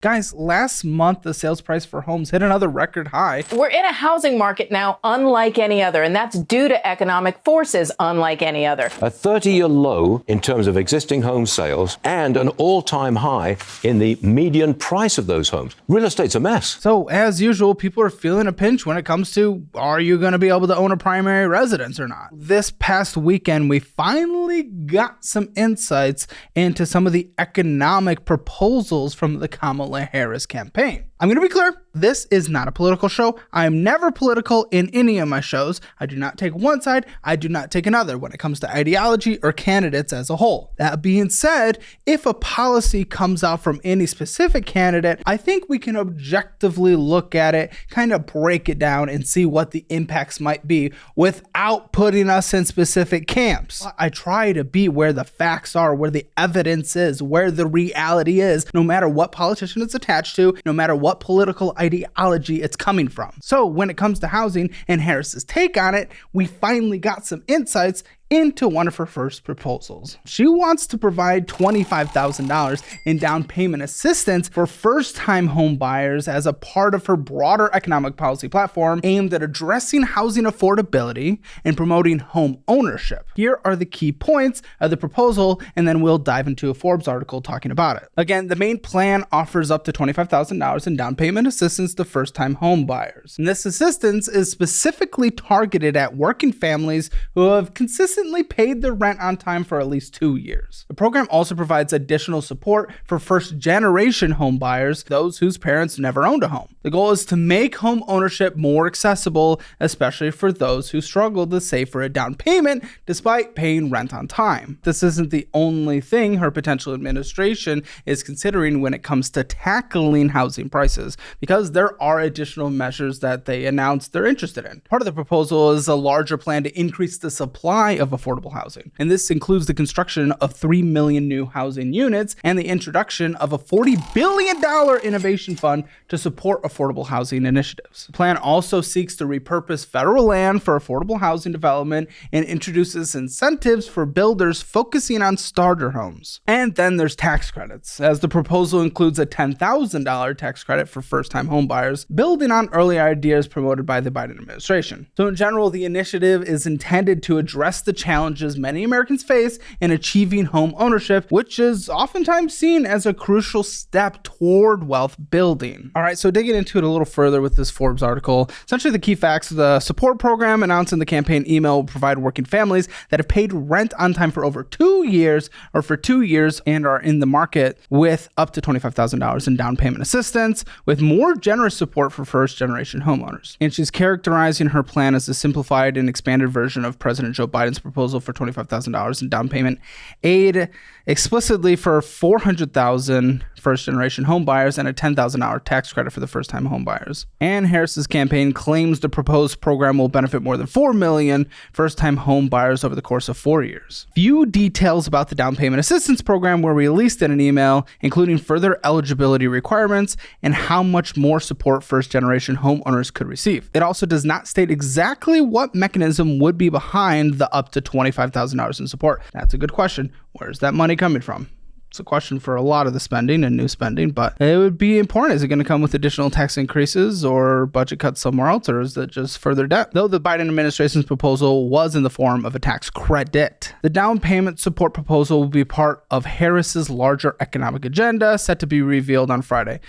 Guys, last month, the sales price for homes hit another record high. We're in a housing market now unlike any other, and that's due to economic forces unlike any other. A 30-year low in terms of existing home sales and an all-time high in the median price of those homes. Real estate's a mess. So, as usual, people are feeling a pinch when it comes to, are you going to be able to own a primary residence or not? This past weekend, we finally got some insights into some of the economic proposals from the Kamala Harris campaign. I'm going to be clear, this is not a political show. I am never political in any of my shows. I do not take one side, I do not take another when it comes to ideology or candidates as a whole. That being said, if a policy comes out from any specific candidate, I think we can objectively look at it, kind of break it down and see what the impacts might be without putting us in specific camps. I try to be where the facts are, where the evidence is, where the reality is, no matter what politician it's attached to, no matter what political ideology it's coming from. So when it comes to housing and Harris's take on it, we finally got some insights into one of her first proposals. She wants to provide $25,000 in down payment assistance for first-time home buyers as a part of her broader economic policy platform aimed at addressing housing affordability and promoting home ownership. Here are the key points of the proposal, and then we'll dive into a Forbes article talking about it. Again, the main plan offers up to $25,000 in down payment assistance to first-time home buyers. And this assistance is specifically targeted at working families who have consistently paid their rent on time for at least 2 years. The program also provides additional support for first-generation home buyers, those whose parents never owned a home. The goal is to make home ownership more accessible, especially for those who struggle to save for a down payment despite paying rent on time. This isn't the only thing her potential administration is considering when it comes to tackling housing prices, because there are additional measures that they announced they're interested in. Part of the proposal is a larger plan to increase the supply of affordable housing, and this includes the construction of 3 million new housing units and the introduction of a $40 billion innovation fund to support affordable housing initiatives. The plan also seeks to repurpose federal land for affordable housing development and introduces incentives for builders focusing on starter homes. And then there's tax credits, as the proposal includes a $10,000 tax credit for first-time home buyers, building on early ideas promoted by the Biden administration. So in general, the initiative is intended to address the challenges many Americans face in achieving home ownership, which is oftentimes seen as a crucial step toward wealth building. All right, so digging into it a little further with this Forbes article, essentially the key facts: the support program announced in the campaign email will provide working families that have paid rent on time for over 2 years or for 2 years and are in the market with up to $25,000 in down payment assistance, with more generous support for first-generation homeowners. And she's characterizing her plan as a simplified and expanded version of President Joe Biden's proposal for $25,000 in down payment aid, explicitly for 400,000 first-generation home buyers and a $10,000 tax credit for the first-time home buyers. And Harris's campaign claims the proposed program will benefit more than 4 million first-time home buyers over the course of 4 years. Few details about the down payment assistance program were released in an email, including further eligibility requirements and how much more support first-generation homeowners could receive. It also does not state exactly what mechanism would be behind the up to $25,000 in support. That's a good question. Where's that money coming from? It's a question for a lot of the spending and new spending, but it would be important. Is it going to come with additional tax increases or budget cuts somewhere else, or is it just further debt? Though the Biden administration's proposal was in the form of a tax credit, the down payment support proposal will be part of Harris's larger economic agenda set to be revealed on Friday.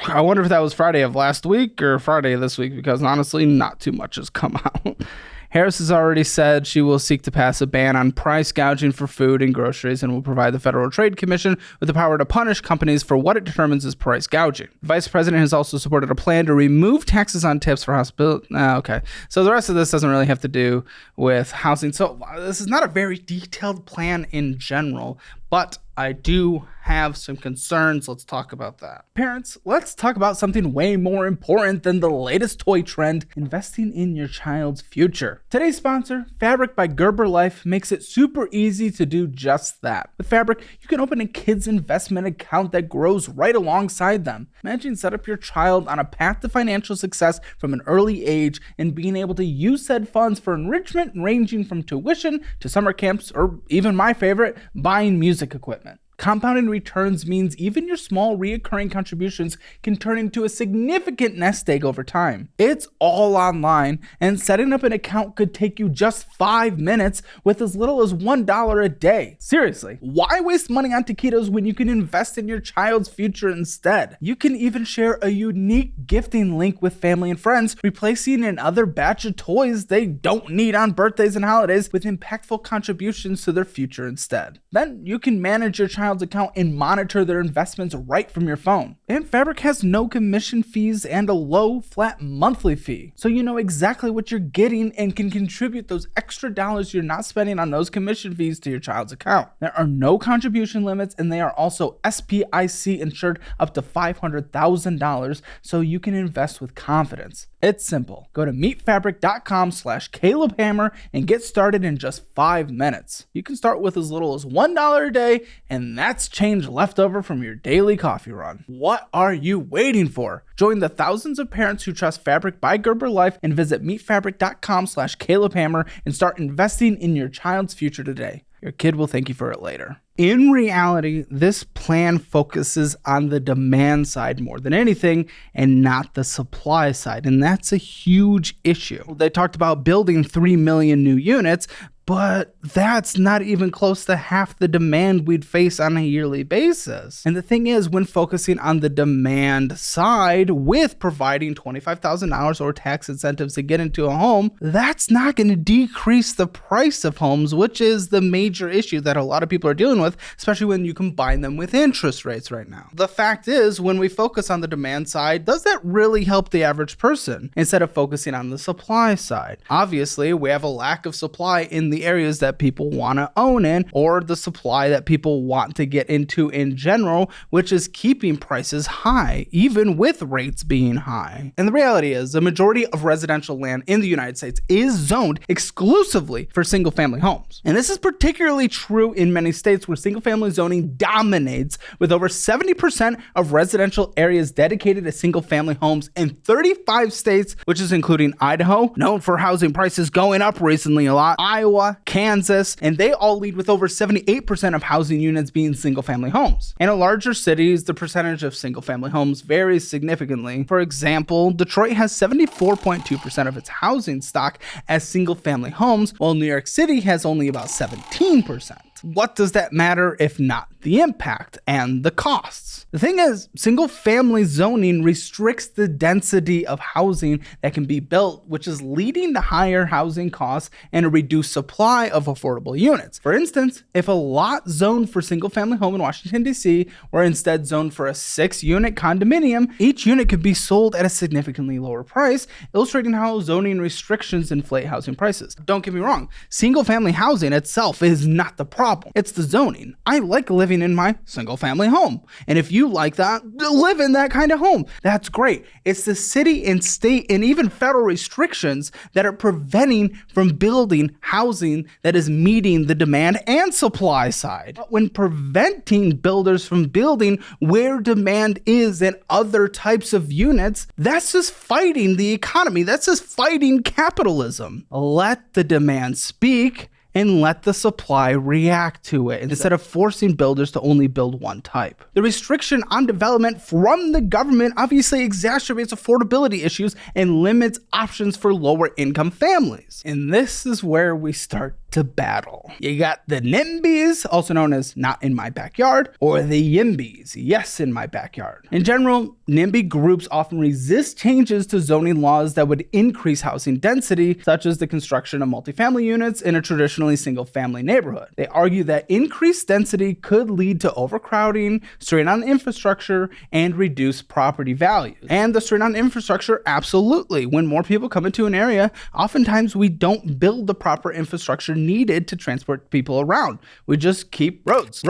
I wonder if that was Friday of last week or Friday of this week, because honestly, not too much has come out. Harris has already said she will seek to pass a ban on price gouging for food and groceries and will provide the Federal Trade Commission with the power to punish companies for what it determines as price gouging. The vice president has also supported a plan to remove taxes on tips for hospital. Okay, so the rest of this doesn't really have to do with housing. So this is not a very detailed plan in general, but I do have some concerns. Let's talk about that. Parents, let's talk about something way more important than the latest toy trend: investing in your child's future. Today's sponsor, Fabric by Gerber Life, makes it super easy to do just that. With Fabric, you can open a kid's investment account that grows right alongside them. Imagine set up your child on a path to financial success from an early age and being able to use said funds for enrichment ranging from tuition to summer camps, or even my favorite, buying music equipment. Compounding returns means even your small reoccurring contributions can turn into a significant nest egg over time. It's all online, and setting up an account could take you just 5 minutes with as little as $1 a day. Seriously, why waste money on taquitos when you can invest in your child's future instead? You can even share a unique gifting link with family and friends, replacing another batch of toys they don't need on birthdays and holidays with impactful contributions to their future instead. Then you can manage your child's account and monitor their investments right from your phone. And Fabric has no commission fees and a low flat monthly fee, so you know exactly what you're getting and can contribute those extra dollars you're not spending on those commission fees to your child's account. There are no contribution limits, and they are also SPIC insured up to $500,000, so you can invest with confidence. It's simple. Go to meetfabric.com/CalebHammer and get started in just 5 minutes. You can start with as little as $1 a day, and that's change left over from your daily coffee run. What are you waiting for? Join the thousands of parents who trust Fabric by Gerber Life and visit meetfabric.com/CalebHammer and start investing in your child's future today. Your kid will thank you for it later. In reality, this plan focuses on the demand side more than anything and not the supply side, and that's a huge issue. They talked about building 3 million new units, but that's not even close to half the demand we'd face on a yearly basis. And the thing is, when focusing on the demand side with providing $25,000 or tax incentives to get into a home, that's not going to decrease the price of homes, which is the major issue that a lot of people are dealing with, especially when you combine them with interest rates right now. The fact is, when we focus on the demand side, does that really help the average person instead of focusing on the supply side? Obviously, we have a lack of supply in the areas that people want to own in, or the supply that people want to get into in general, which is keeping prices high, even with rates being high. And the reality is, the majority of residential land in the United States is zoned exclusively for single-family homes. And this is particularly true in many states where single-family zoning dominates, with over 70% of residential areas dedicated to single-family homes in 35 states, which is including Idaho, known for housing prices going up recently a lot, Iowa, Kansas, and they all lead with over 78% of housing units being single-family homes. In larger cities, the percentage of single-family homes varies significantly. For example, Detroit has 74.2% of its housing stock as single-family homes, while New York City has only about 17%. What does that matter if not the impact and the costs? The thing is, single-family zoning restricts the density of housing that can be built, which is leading to higher housing costs and a reduced supply of affordable units. For instance, if a lot zoned for single-family home in Washington, D.C. were instead zoned for a 6-unit condominium, each unit could be sold at a significantly lower price, illustrating how zoning restrictions inflate housing prices. Don't get me wrong, single-family housing itself is not the problem. It's the zoning. I like living in my single-family home. And if you like that, live in that kind of home. That's great. It's the city and state and even federal restrictions that are preventing from building housing that is meeting the demand and supply side. But when preventing builders from building where demand is and other types of units, that's just fighting the economy. That's just fighting capitalism. Let the demand speak and let the supply react to it instead of forcing builders to only build one type. The restriction on development from the government obviously exacerbates affordability issues and limits options for lower income families. And this is where we start to battle. You got the NIMBYs, also known as not in my backyard, or the YIMBYs, yes in my backyard. In general, NIMBY groups often resist changes to zoning laws that would increase housing density, such as the construction of multifamily units in a traditionally single-family neighborhood. They argue that increased density could lead to overcrowding, strain on infrastructure, and reduce property values. And the strain on infrastructure, absolutely. When more people come into an area, oftentimes we don't build the proper infrastructure needed to transport people around. We just keep roads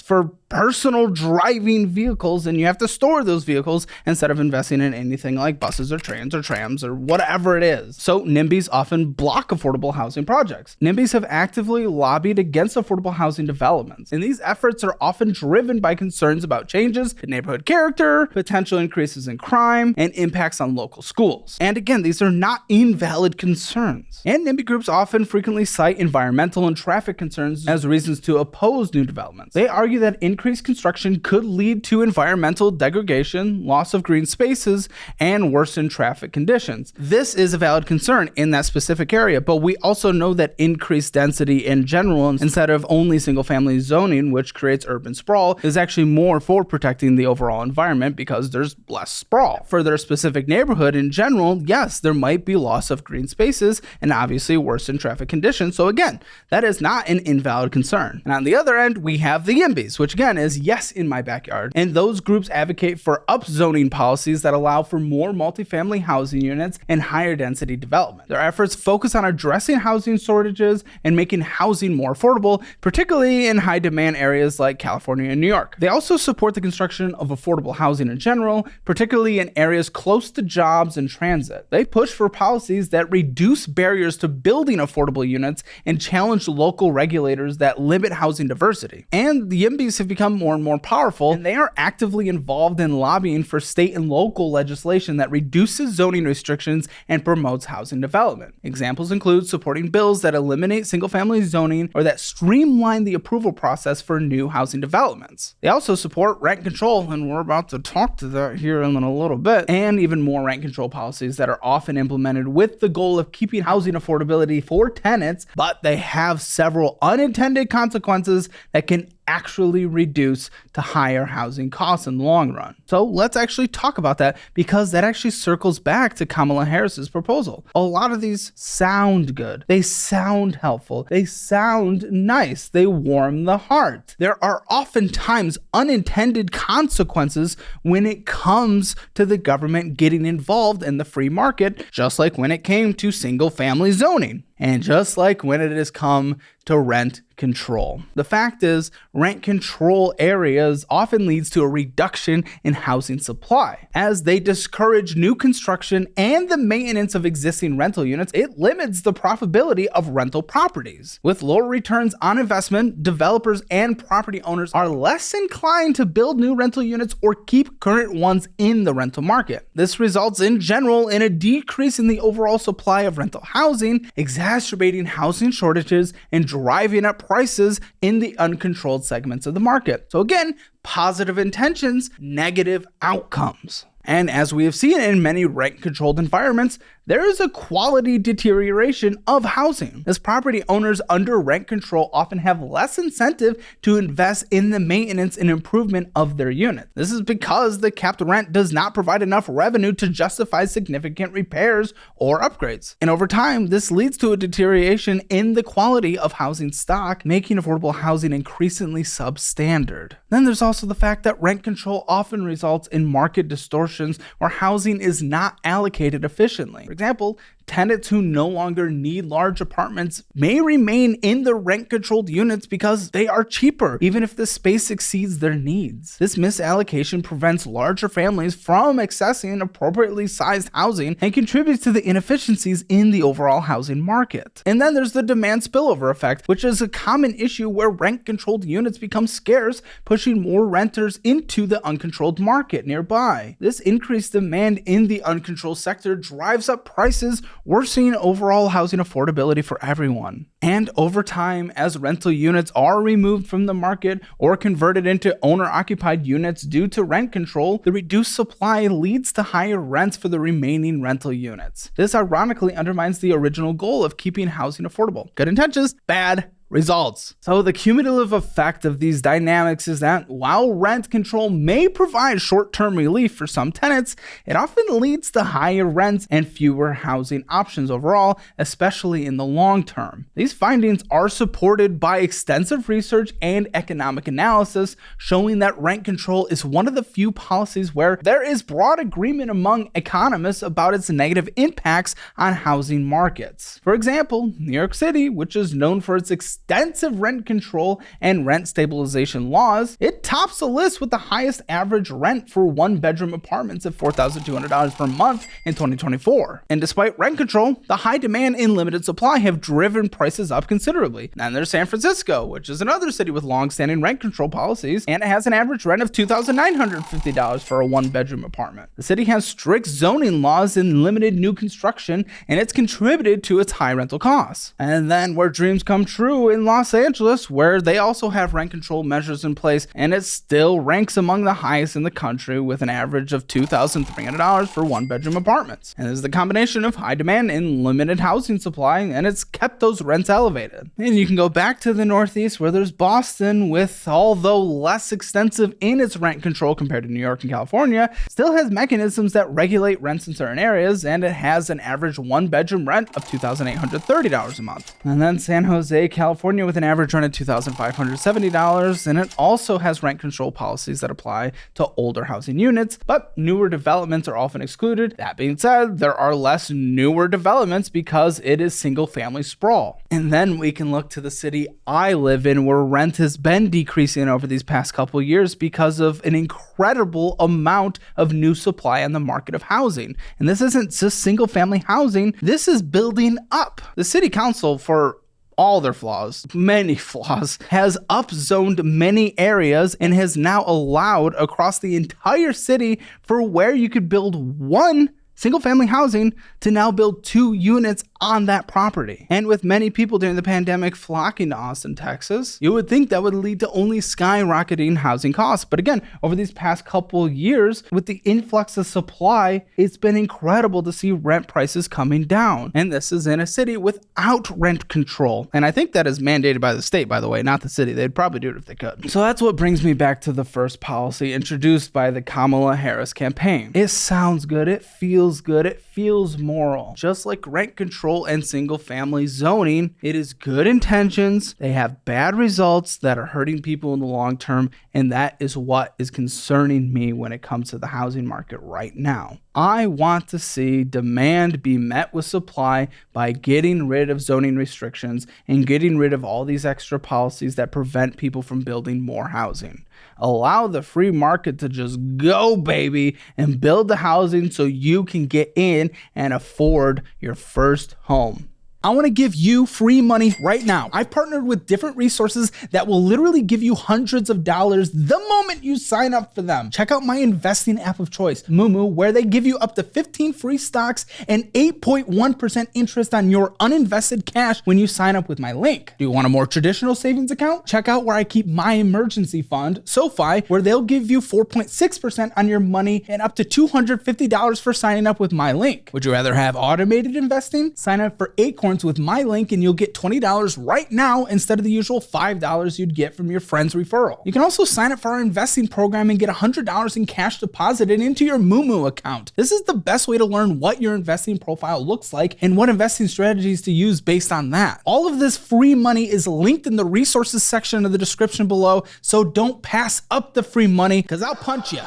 for personal driving vehicles, and you have to store those vehicles instead of investing in anything like buses or trains or trams or whatever it is. So NIMBYs often block affordable housing projects. NIMBYs have actively lobbied against affordable housing developments, and these efforts are often driven by concerns about changes in neighborhood character, potential increases in crime, and impacts on local schools. And again, these are not invalid concerns. And NIMBY groups often frequently cite environmental and traffic concerns as reasons to oppose new developments. They argue that increased construction could lead to environmental degradation, loss of green spaces, and worsened traffic conditions. This is a valid concern in that specific area, but we also know that increased density in general, instead of only single-family zoning, which creates urban sprawl, is actually more for protecting the overall environment because there's less sprawl. For their specific neighborhood in general, yes, there might be loss of green spaces and obviously worsened traffic conditions. So again, that is not an invalid concern. And on the other end, we have the YIMBYs, which again is yes in my backyard. And those groups advocate for upzoning policies that allow for more multifamily housing units and higher density development. Their efforts focus on addressing housing shortages and making housing more affordable, particularly in high demand areas like California and New York. They also support the construction of affordable housing in general, particularly in areas close to jobs and transit. They push for policies that reduce barriers to building affordable units and challenge local regulators that limit housing diversity. And the YIMBYs have become more and more powerful, and they are actively involved in lobbying for state and local legislation that reduces zoning restrictions and promotes housing development. Examples include supporting bills that eliminate single-family zoning or that streamline the approval process for new housing developments. They also support rent control, and we're about to talk to that here in a little bit, and even more rent control policies that are often implemented with the goal of keeping housing affordability for tenants, but they have several unintended consequences that can actually reduce to higher housing costs in the long run. So let's actually talk about that, because that actually circles back to Kamala Harris's proposal. A lot of these sound good. They sound helpful. They sound nice. They warm the heart. There are oftentimes unintended consequences when it comes to the government getting involved in the free market, just like when it came to single-family zoning. And just like when it has come to rent control. The fact is, rent control areas often leads to a reduction in housing supply. As they discourage new construction and the maintenance of existing rental units, it limits the profitability of rental properties. With lower returns on investment, developers and property owners are less inclined to build new rental units or keep current ones in the rental market. This results in general in a decrease in the overall supply of rental housing, exacerbating housing shortages and driving up prices in the uncontrolled segments of the market. So again, positive intentions, negative outcomes. And as we have seen in many rent-controlled environments, there is a quality deterioration of housing, as property owners under rent control often have less incentive to invest in the maintenance and improvement of their unit. This is because the capped rent does not provide enough revenue to justify significant repairs or upgrades. And over time, this leads to a deterioration in the quality of housing stock, making affordable housing increasingly substandard. Then there's also the fact that rent control often results in market distortions where housing is not allocated efficiently. For example, tenants who no longer need large apartments may remain in the rent-controlled units because they are cheaper, even if the space exceeds their needs. This misallocation prevents larger families from accessing appropriately sized housing and contributes to the inefficiencies in the overall housing market. And then there's the demand spillover effect, which is a common issue where rent-controlled units become scarce, pushing more renters into the uncontrolled market nearby. This increased demand in the uncontrolled sector drives up prices, worsening overall housing affordability for everyone. And over time, as rental units are removed from the market or converted into owner-occupied units due to rent control, the reduced supply leads to higher rents for the remaining rental units. This ironically undermines the original goal of keeping housing affordable. Good intentions, bad results. So the cumulative effect of these dynamics is that while rent control may provide short-term relief for some tenants, it often leads to higher rents and fewer housing options overall, especially in the long term. These findings are supported by extensive research and economic analysis, showing that rent control is one of the few policies where there is broad agreement among economists about its negative impacts on housing markets. For example, New York City, which is known for its extensive extensive rent control and rent stabilization laws, it tops the list with the highest average rent for one-bedroom apartments at $4,200 per month in 2024. And despite rent control, the high demand and limited supply have driven prices up considerably. Then there's San Francisco, which is another city with long-standing rent control policies, and it has an average rent of $2,950 for a one-bedroom apartment. The city has strict zoning laws and limited new construction, and it's contributed to its high rental costs. And then where dreams come true in Los Angeles, where they also have rent control measures in place, and it still ranks among the highest in the country with an average of $2,300 for one-bedroom apartments. And there's the combination of high demand and limited housing supply, and it's kept those rents elevated. And you can go back to the Northeast where there's Boston, with, although less extensive in its rent control compared to New York and California, still has mechanisms that regulate rents in certain areas, and it has an average one-bedroom rent of $2,830 a month. And then San Jose, California, with an average rent of $2,570, and it also has rent control policies that apply to older housing units, but newer developments are often excluded. That being said, there are less newer developments because it is single-family sprawl. And then we can look to the city I live in, where rent has been decreasing over these past couple years because of an incredible amount of new supply on the market of housing. And this isn't just single-family housing, this is building up. The city council, for all their flaws, many flaws, has upzoned many areas and has now allowed across the entire city for where you could build one single-family housing to now build 2 units on that property. And with many people during the pandemic flocking to Austin, Texas, you would think that would lead to only skyrocketing housing costs. But again, over these past couple years, with the influx of supply, it's been incredible to see rent prices coming down. And this is in a city without rent control. And I think that is mandated by the state, by the way, not the city. They'd probably do it if they could. So that's what brings me back to the first policy introduced by the Kamala Harris campaign. It sounds good. It feels good. It feels moral. Just like rent control and single family zoning, it is good intentions. They have bad results that are hurting people in the long term. And that is what is concerning me when it comes to the housing market right now. I want to see demand be met with supply by getting rid of zoning restrictions and getting rid of all these extra policies that prevent people from building more housing. Allow the free market to just go, baby, and build the housing so you can get in and afford your first home. I want to give you free money right now. I've partnered with different resources that will literally give you hundreds of dollars the moment you sign up for them. Check out my investing app of choice, Moomoo, where they give you up to 15 free stocks and 8.1% interest on your uninvested cash when you sign up with my link. Do you want a more traditional savings account? Check out where I keep my emergency fund, SoFi, where they'll give you 4.6% on your money and up to $250 for signing up with my link. Would you rather have automated investing? Sign up for Acorns with my link and you'll get $20 right now instead of the usual $5 you'd get from your friend's referral. You can also sign up for our investing program and get $100 in cash deposited into your Moomoo account. This is the best way to learn what your investing profile looks like and what investing strategies to use based on that. All of this free money is linked in the resources section of the description below, so don't pass up the free money because I'll punch you.